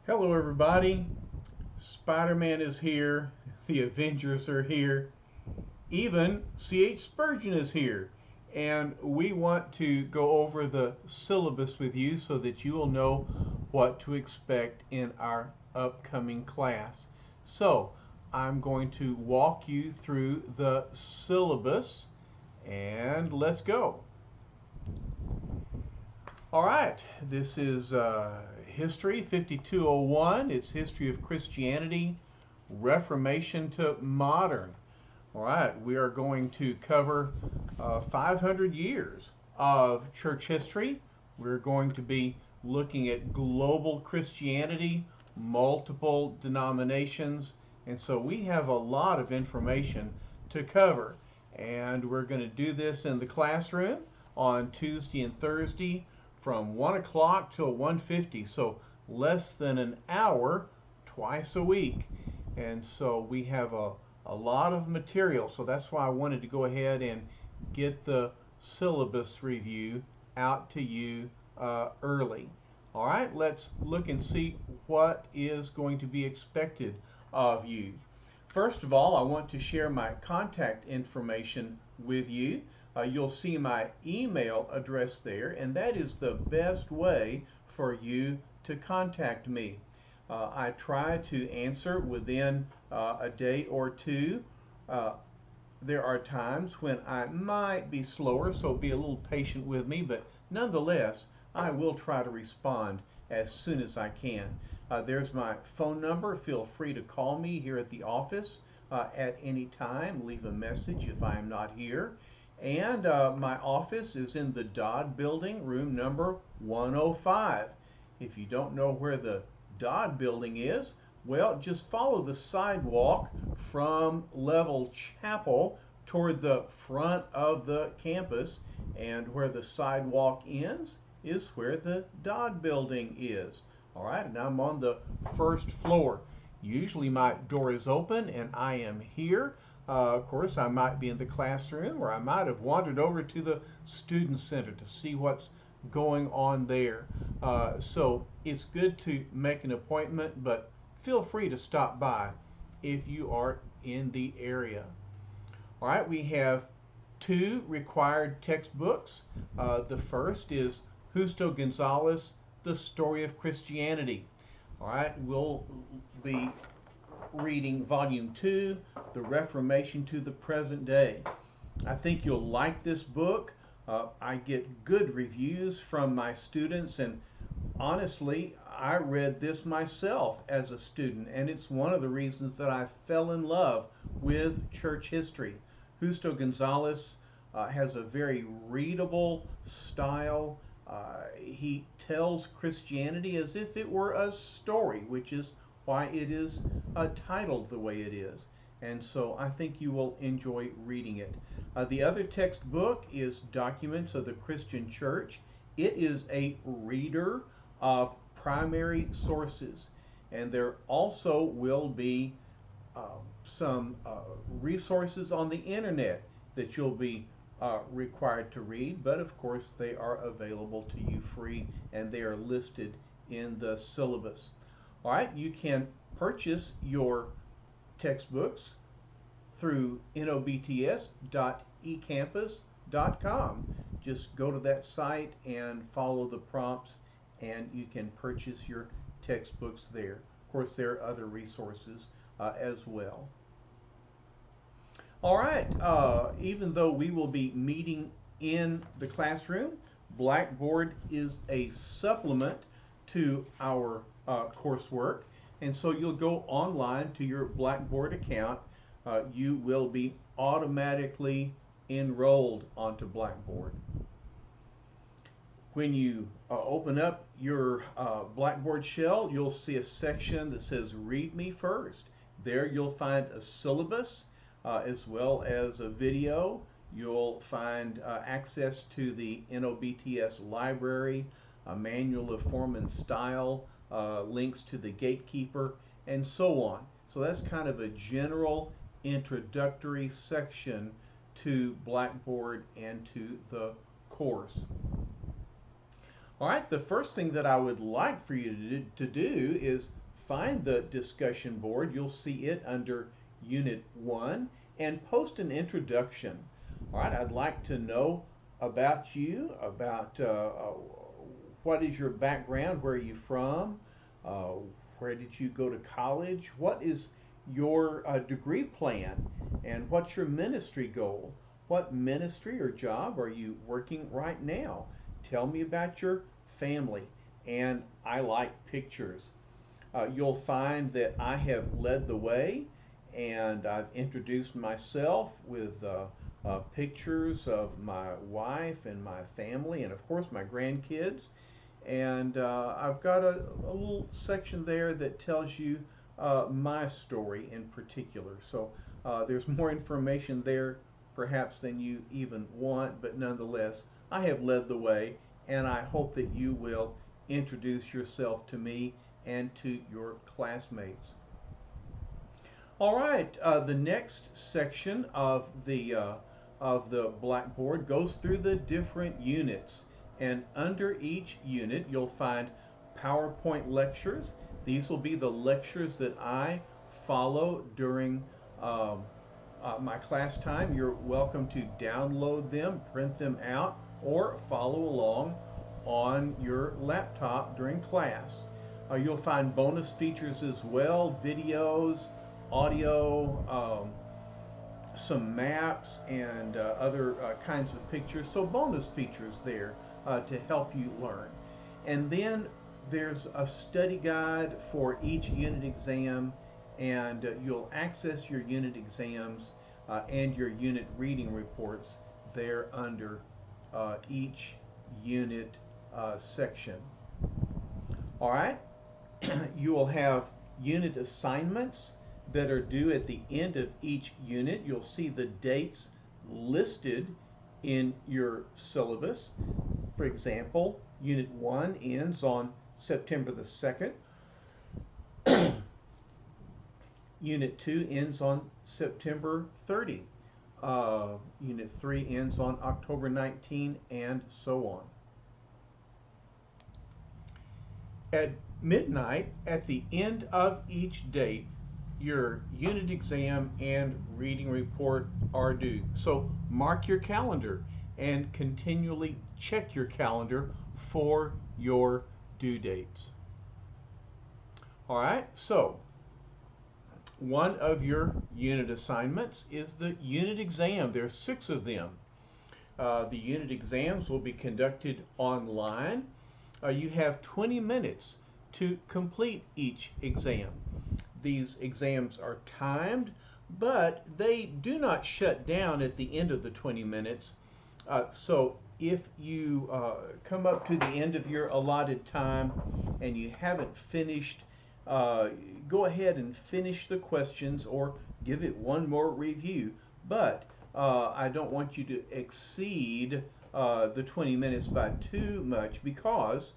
Hello everybody, Spider-Man is here, the Avengers are here, even C.H. Spurgeon is here, and we want to go over the syllabus with you so that you will know what to expect in our upcoming class. So I'm going to walk you through the syllabus and let's go. All right, this is History 5201. It's History of Christianity, Reformation to Modern. All right, we are going to cover 500 years of church history. We're going to be looking at global Christianity, multiple denominations, and so we have a lot of information to cover. And we're going to do this in the classroom on Tuesday and Thursday from 1 o'clock till 1:50, so less than an hour twice a week. And so we have a lot of material, so that's why I wanted to go ahead and get the syllabus review out to you early. All right, let's look and see what is going to be expected of you. First of all, I want to share my contact information with you. You'll see my email address there, and that is the best way for you to contact me. I try to answer within a day or two. There are times when I might be slower, so be a little patient with me, but nonetheless, I will try to respond as soon as I can. There's my phone number. Feel free to call me here at the office at any time. Leave a message if I am not here. And my office is in the Dodd Building, room number 105. If you don't know where the Dodd Building is, well, just follow the sidewalk from Level Chapel toward the front of the campus, and where the sidewalk ends is where the Dodd Building is. All right, and I'm on the first floor. Usually my door is open and I am here. Of course, I might be in the classroom, or I might have wandered over to the student center to see what's going on there. So it's good to make an appointment, but feel free to stop by if you are in the area. All right, we have two required textbooks. The first is Justo Gonzalez, The Story of Christianity. All right, we'll be reading Volume 2, The Reformation to the Present Day. I think you'll like this book. I get good reviews from my students, and honestly, I read this myself as a student, and it's one of the reasons that I fell in love with church history. Justo Gonzalez has a very readable style. He tells Christianity as if it were a story, which is why it is titled the way it is. And so I think you will enjoy reading it. The other textbook is Documents of the Christian Church. It is a reader of primary sources. And there also will be some resources on the internet that you'll be required to read, but of course they are available to you free, and they are listed in the syllabus. All right, you can purchase your textbooks through nobts.ecampus.com. Just go to that site and follow the prompts, and you can purchase your textbooks there. Of course, there are other resources as well. All right, even though we will be meeting in the classroom, Blackboard is a supplement to our coursework, and so you'll go online to your Blackboard account. You will be automatically enrolled onto Blackboard. When you open up your Blackboard Shell, you'll see a section that says Read Me First. There you'll find a syllabus as well as a video. You'll find access to the NDTS library, a manual of form and style, links to the gatekeeper, and so on. So that's kind of a general introductory section to Blackboard and to the course. All right, the first thing that I would like for you to do is find the discussion board. You'll see it under Unit 1 and post an introduction. All right, I'd like to know about you, about what is your background, where are you from, uh, where did you go to college, what is your degree plan, and what's your ministry goal? What ministry or job are you working right now? Tell me about your family. And I like pictures. You'll find that I have led the way and I've introduced myself with pictures of my wife and my family and of course my grandkids. And I've got a little section there that tells you my story in particular. So there's more information there perhaps than you even want, but nonetheless, I have led the way, and I hope that you will introduce yourself to me and to your classmates. All right, the next section of the Blackboard goes through the different units, and under each unit you'll find PowerPoint lectures. These will be the lectures that I follow during my class time. You're welcome to download them, print them out, or follow along on your laptop during class. You'll find bonus features as well, videos, audio, some maps, and other kinds of pictures. So bonus features there to help you learn. And then there's a study guide for each unit exam, and you'll access your unit exams and your unit reading reports there under each unit section. All right, you will have unit assignments that are due at the end of each unit. You'll see the dates listed in your syllabus. For example, Unit 1 ends on September the 2nd. Unit 2 ends on September 30. Unit 3 ends on October 19, and so on. At midnight, at the end of each date, your unit exam and reading report are due. So mark your calendar and continually check your calendar for your due dates. All right, so one of your unit assignments is the unit exam. There's 6 of them. The unit exams will be conducted online. You have 20 minutes to complete each exam. These exams are timed, but they do not shut down at the end of the 20 minutes. So if you come up to the end of your allotted time and you haven't finished, go ahead and finish the questions or give it one more review. But I don't want you to exceed the 20 minutes by too much, because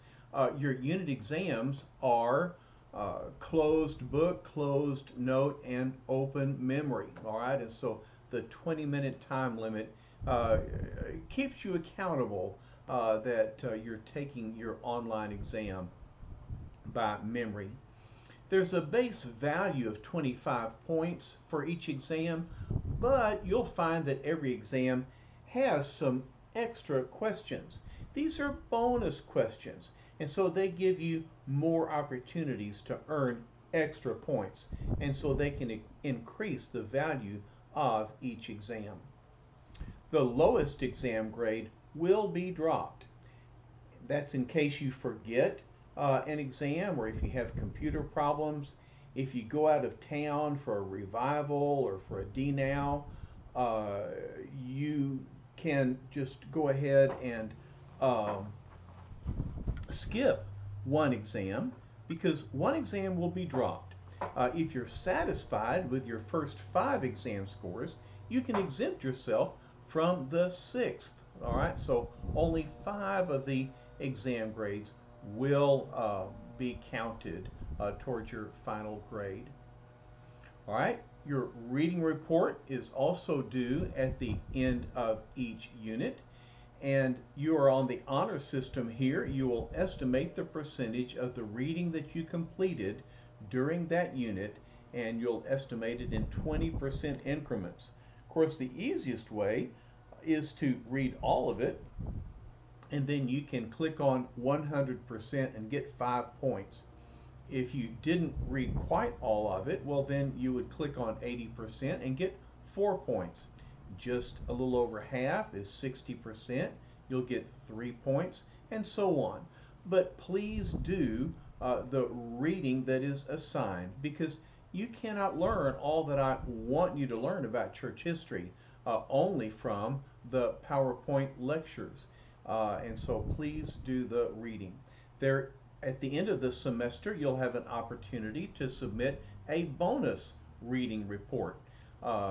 your unit exams are closed book, closed note, and open memory. All right, and so the 20-minute time limit keeps you accountable that you're taking your online exam by memory. There's a base value of 25 points for each exam, but you'll find that every exam has some extra questions. These are bonus questions, and so they give you more opportunities to earn extra points, and so they can increase the value of each exam. The lowest exam grade will be dropped. That's in case you forget an exam, or if you have computer problems, if you go out of town for a revival or for a DNOW, you can just go ahead and skip one exam, because one exam will be dropped. If you're satisfied with your first 5 exam scores, you can exempt yourself from the 6th. All right, so only 5 of the exam grades will be counted towards your final grade. All right, your reading report is also due at the end of each unit, and you are on the honor system here, you will estimate the percentage of the reading that you completed during that unit, and you'll estimate it in 20% increments. Of course, the easiest way is to read all of it, and then you can click on 100% and get 5 points. If you didn't read quite all of it, well, then you would click on 80% and get 4 points. Just a little over half is 60%. You'll get 3 points, and so on. But please do the reading that is assigned, because you cannot learn all that I want you to learn about church history only from the PowerPoint lectures. And so please do the reading. There, at the end of the semester, you'll have an opportunity to submit a bonus reading report.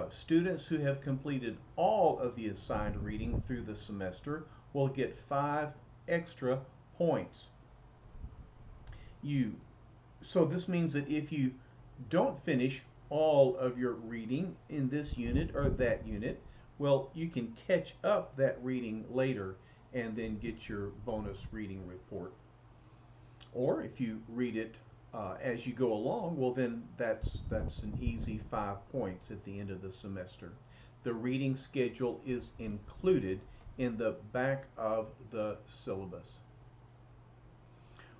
Students who have completed all of the assigned reading through the semester will get 5 extra points. So this means that if you don't finish all of your reading in this unit or that unit, well, you can catch up that reading later and then get your bonus reading report. Or if you read it as you go along, well, then that's an easy 5 points at the end of the semester. The reading schedule is included in the back of the syllabus.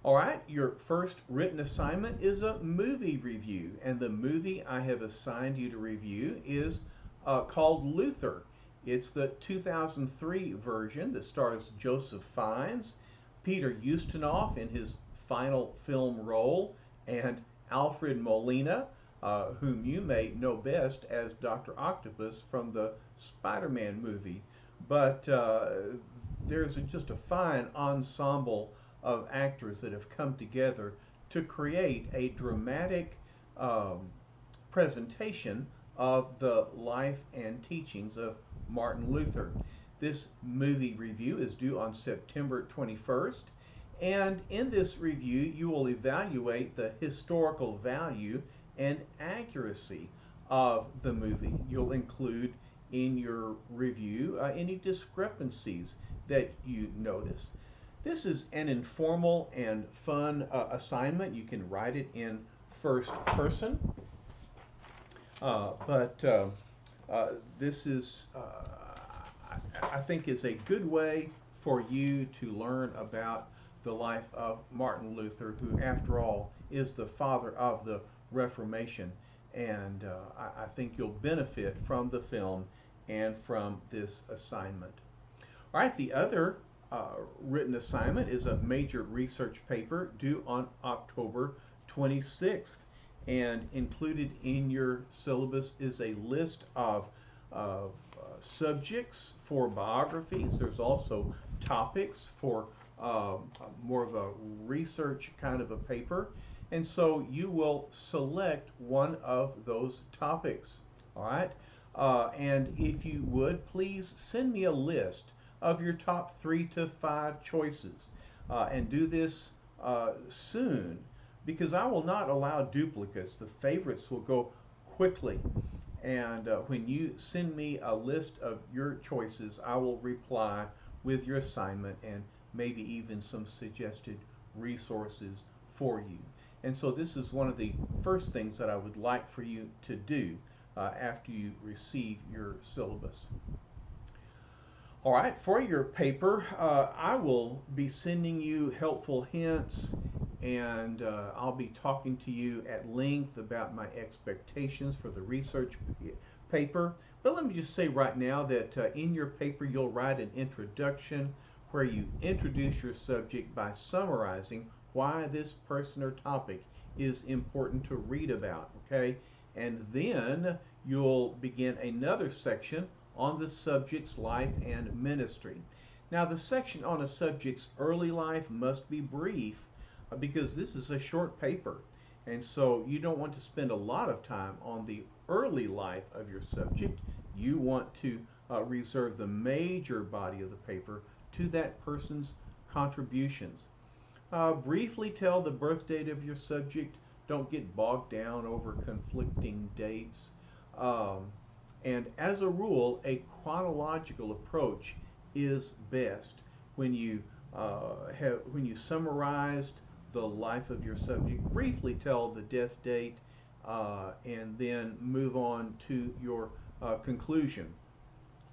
All right, your first written assignment is a movie review, and the movie I have assigned you to review is called Luther. It's the 2003 version that stars Joseph Fiennes, Peter Ustinov in his final film role, and Alfred Molina, whom you may know best as Dr. Octopus from the Spider-Man movie. But there's just a fine ensemble of actors that have come together to create a dramatic presentation of the life and teachings of Martin Luther. This movie review is due on September 21st, and in this review you will evaluate the historical value and accuracy of the movie. You'll include in your review any discrepancies that you notice. This is an informal and fun assignment. You can write it in first person, but this is, I think, is a good way for you to learn about the life of Martin Luther, who, after all, is the father of the Reformation. And I think you'll benefit from the film and from this assignment. All right, the other written assignment is a major research paper due on October 26th. And included in your syllabus is a list of subjects for biographies. There's also topics for more of a research kind of a paper. And so you will select one of those topics. All right. And if you would, please send me a list of your top 3 to 5 choices. And do this soon, because I will not allow duplicates. The favorites will go quickly. And when you send me a list of your choices, I will reply with your assignment and maybe even some suggested resources for you. And so this is one of the first things that I would like for you to do after you receive your syllabus. All right, for your paper, I will be sending you helpful hints, and I'll be talking to you at length about my expectations for the research paper. But let me just say right now that in your paper you'll write an introduction where you introduce your subject by summarizing why this person or topic is important to read about, okay? And then you'll begin another section on the subject's life and ministry. Now, the section on a subject's early life must be brief because this is a short paper, and so you don't want to spend a lot of time on the early life of your subject. You want to reserve the major body of the paper to that person's contributions. Briefly tell the birth date of your subject. Don't get bogged down over conflicting dates. And as a rule, a chronological approach is best when you when you summarized the life of your subject, briefly tell the death date, and then move on to your conclusion.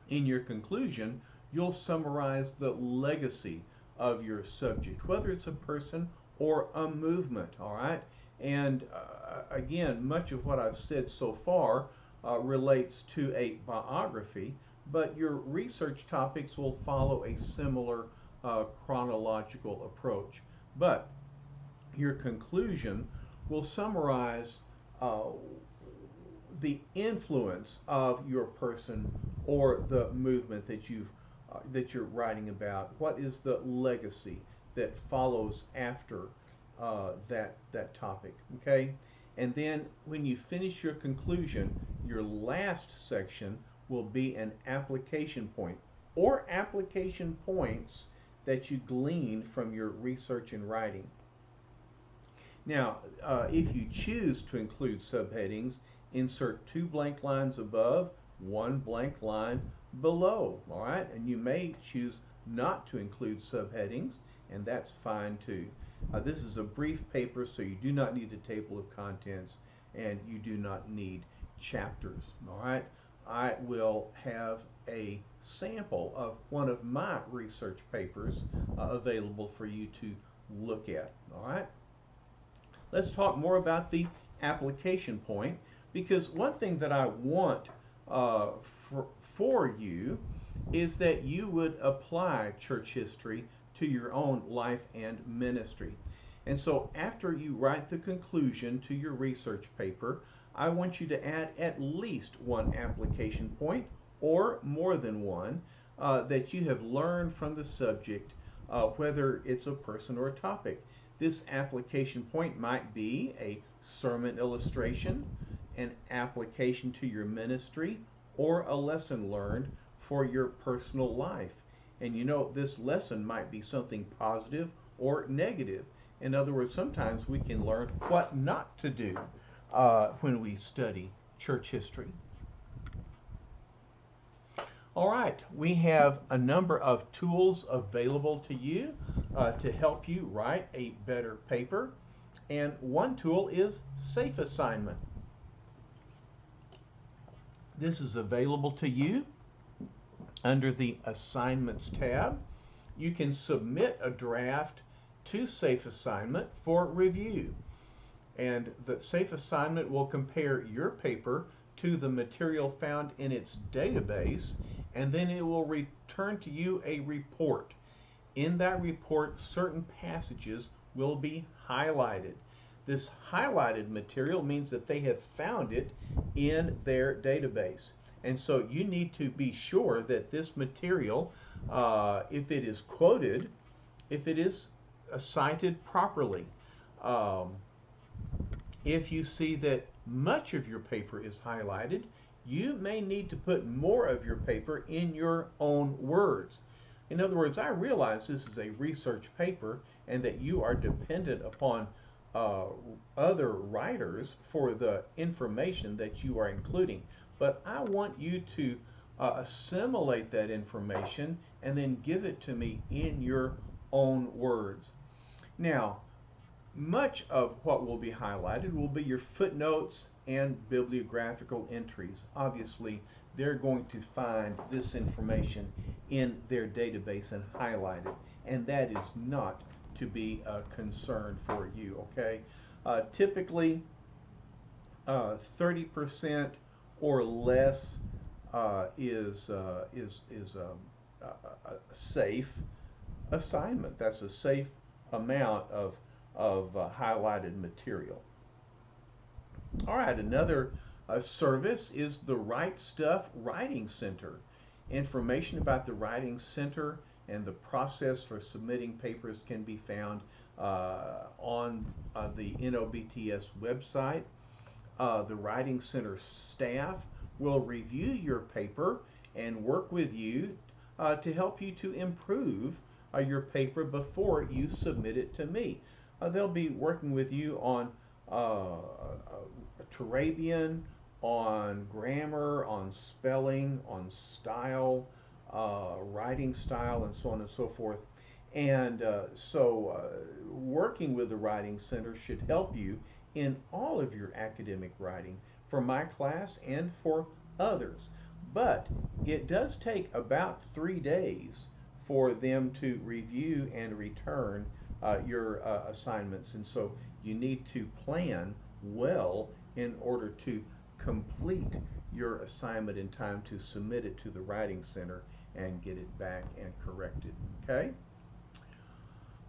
In your conclusion, you'll summarize the legacy of your subject, whether it's a person or a movement, all right? And again, much of what I've said so far relates to a biography, but your research topics will follow a similar chronological approach. But your conclusion will summarize the influence of your person or the movement that you're writing about. What is the legacy that follows after that topic? Okay, and then when you finish your conclusion, your last section will be an application point or application points that you glean from your research and writing. Now, if you choose to include subheadings, insert 2 blank lines above, 1 blank line below, all right? And you may choose not to include subheadings, and that's fine too. This is a brief paper, so you do not need a table of contents, and you do not need chapters, all right? I will have a sample of one of my research papers available for you to look at, all right? Let's talk more about the application point, because one thing that I want for you is that you would apply church history to your own life and ministry. And so after you write the conclusion to your research paper, I want you to add at least 1 application point or more than one that you have learned from the subject, whether it's a person or a topic. This application point might be a sermon illustration, an application to your ministry, or a lesson learned for your personal life. And you know, this lesson might be something positive or negative. In other words, sometimes we can learn what not to do when we study church history. All right, we have a number of tools available to you to help you write a better paper. And one tool is Safe Assignment. This is available to you under the Assignments tab. You can submit a draft to Safe Assignment for review. And the Safe Assignment will compare your paper to the material found in its database, and then it will return to you a report. In that report, certain passages will be highlighted. This highlighted material means that they have found it in their database. And so you need to be sure that this material, if it is quoted, if it is cited properly. If you see that much of your paper is highlighted, you may need to put more of your paper in your own words. In other words, I realize this is a research paper and that you are dependent upon other writers for the information that you are including. But I want you to assimilate that information and then give it to me in your own words. Now, much of what will be highlighted will be your footnotes and bibliographical entries. Obviously, they're going to find this information in their database and highlight it, and that is not to be a concern for you, okay? Typically, 30% or less is a safe assignment. That's a safe amount of highlighted material. All right, another service is the Right Stuff Writing Center. Information about the Writing Center and the process for submitting papers can be found on the NDTS website. The Writing Center staff will review your paper and work with you to help you to improve your paper before you submit it to me. They'll be working with you on Turabian, on grammar, on spelling, on style, writing style, and so on and so forth. And working with the Writing Center should help you in all of your academic writing for my class and for others. But it does take about 3 days for them to review and return your assignments. And so you need to plan well in order to complete your assignment in time to submit it to the Writing Center and get it back and corrected. Okay?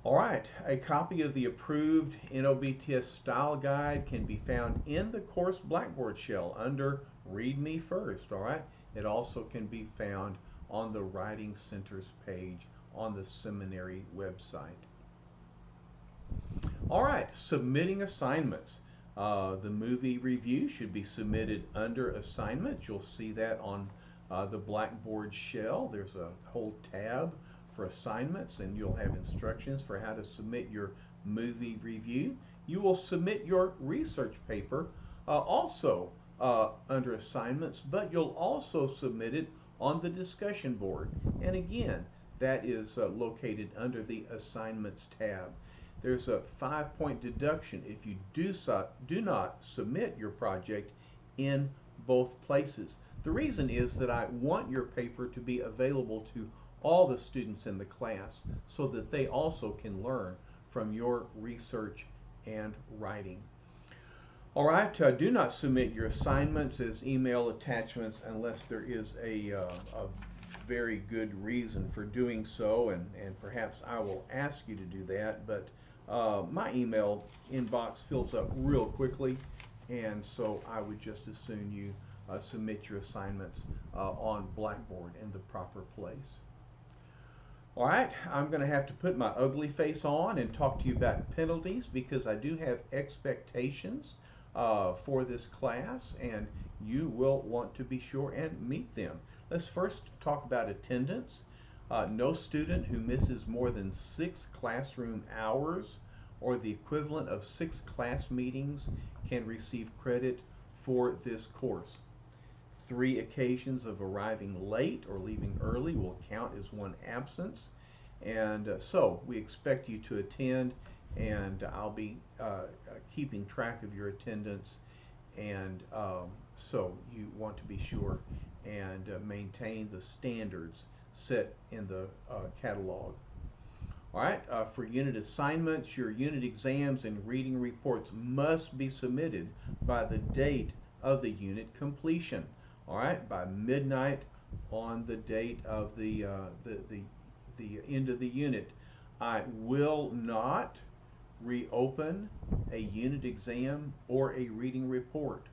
All right, a copy of the approved NDTS style guide can be found in the course Blackboard Shell under Read Me First. All right, it also can be found on the Writing Center's page on the seminary website. All right, submitting assignments. The movie review should be submitted under assignments. You'll see that on the Blackboard Shell. There's a whole tab for assignments, and you'll have instructions for how to submit your movie review. You will submit your research paper also under assignments, but you'll also submit it on the discussion board. And again, that is located under the assignments tab. There's a 5-point deduction if you do not submit your project in both places. The reason is that I want your paper to be available to all the students in the class so that they also can learn from your research and writing. All right, do not submit your assignments as email attachments unless there is a very good reason for doing so, and perhaps I will ask you to do that, but my email inbox fills up real quickly, and so I would just as soon you submit your assignments on Blackboard in the proper place. All right, I'm going to have to put my ugly face on and talk to you about penalties because I do have expectations for this class, and you will want to be sure and meet them. Let's first talk about attendance. No student who misses more than 6 classroom hours or the equivalent of 6 class meetings can receive credit for this course. 3 occasions of arriving late or leaving early will count as 1 absence. And so we expect you to attend, and I'll be keeping track of your attendance. And so you want to be sure and maintain the standards set in the catalog. All right, for unit assignments, your unit exams and reading reports must be submitted by the date of the unit completion. All right, by midnight on the date of the end of the unit. I will not reopen a unit exam or a reading report.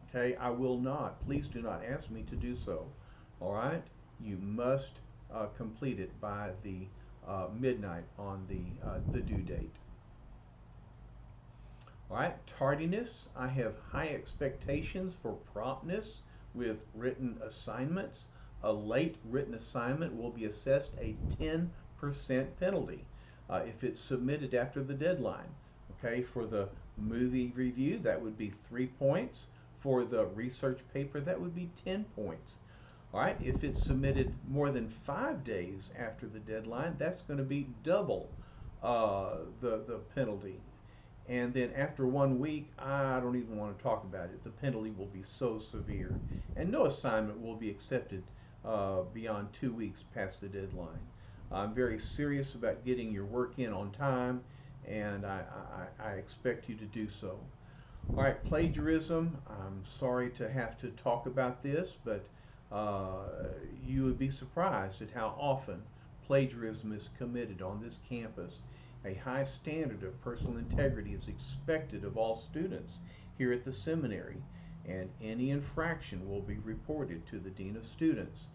Okay, I will not. Please do not ask me to do so. All right, you must complete it by the midnight on the due date. All right, tardiness. I have high expectations for promptness with written assignments. A late written assignment will be assessed a 10% penalty if it's submitted after the deadline. Okay, for the movie review, that would be 3 points. For the research paper, that would be 10 points. All right, if it's submitted more than 5 days after the deadline, that's going to be double the penalty. And then after 1 week, I don't even want to talk about it. The penalty will be so severe. And no assignment will be accepted beyond 2 weeks past the deadline. I'm very serious about getting your work in on time, and I expect you to do so. All right, plagiarism. I'm sorry to have to talk about this, but you would be surprised at how often plagiarism is committed on this campus. A high standard of personal integrity is expected of all students here at the seminary, and any infraction will be reported to the Dean of Students.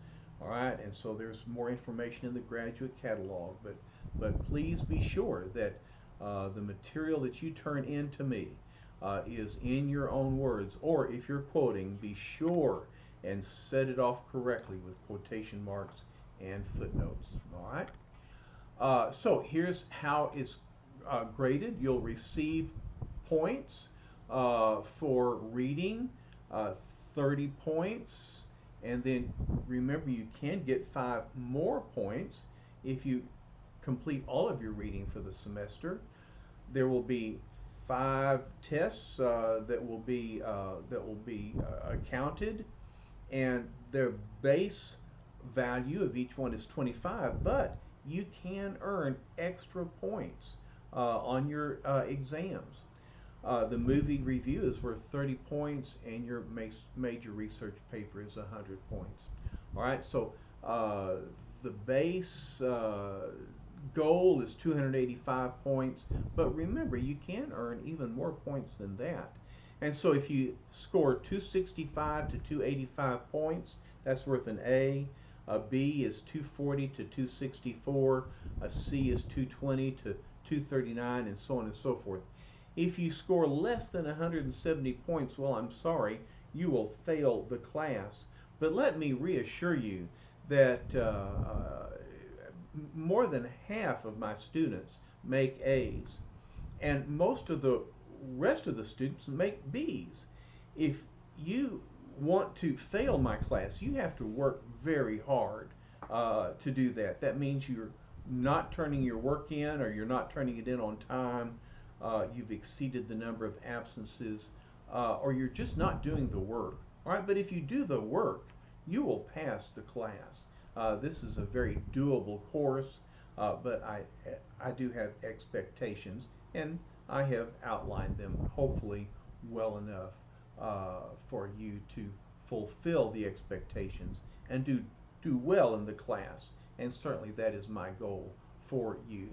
All right, and so there's more information in the graduate catalog, but please be sure that the material that you turn in to me is in your own words, or if you're quoting, be sure and set it off correctly with quotation marks and footnotes. All right. So here's how it's graded. You'll receive points for reading, 30 points, And then remember, you can get 5 more points if you complete all of your reading for the semester. There will be 5 tests that will be counted, and their base value of each one is 25, but you can earn extra points on your exams. The movie review is worth 30 points, and your major research paper is 100 points. All right, so the base goal is 285 points, but remember, you can earn even more points than that. And so if you score 265 to 285 points, that's worth an A. A B is 240 to 264. A C is 220 to 239, and so on and so forth. If you score less than 170 points, well, I'm sorry, you will fail the class. But let me reassure you that more than half of my students make A's, and most of the rest of the students make B's. If you want to fail my class, you have to work very hard to do that. That means you're not turning your work in, or you're not turning it in on time, you've exceeded the number of absences, or you're just not doing the work. All right, but if you do the work, you will pass the class. This is a very doable course, but I do have expectations, and I have outlined them hopefully well enough for you to fulfill the expectations and do well in the class. And certainly that is my goal for you.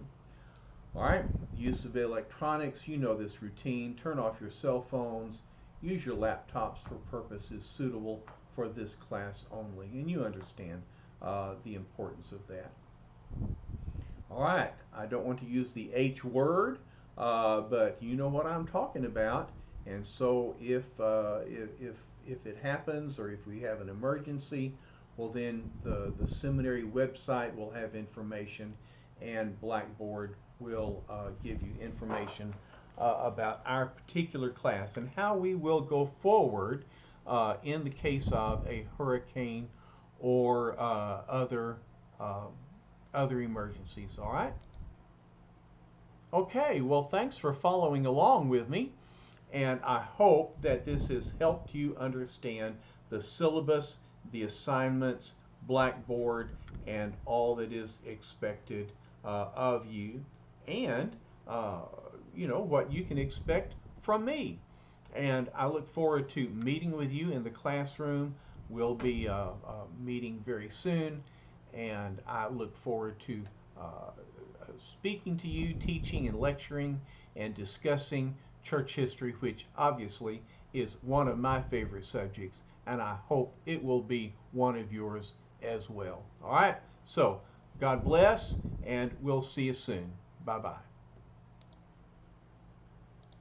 All right, use of electronics, you know this routine. Turn off your cell phones. Use your laptops for purposes suitable for this class only. And you understand the importance of that. All right, I don't want to use the H word, but you know what I'm talking about. And so if it happens, or if we have an emergency, well, then the seminary website will have information, and Blackboard will give you information about our particular class and how we will go forward in the case of a hurricane or other emergencies. All right? Okay, well, thanks for following along with me, and I hope that this has helped you understand the syllabus, the assignments, Blackboard, and all that is expected of you, and you know what you can expect from me. And I look forward to meeting with you in the classroom. We'll be meeting very soon, and I look forward to speaking to you, teaching and lecturing and discussing church history, which obviously is one of my favorite subjects, and I hope it will be one of yours as well. All right, so God bless, and we'll see you soon. Bye-bye.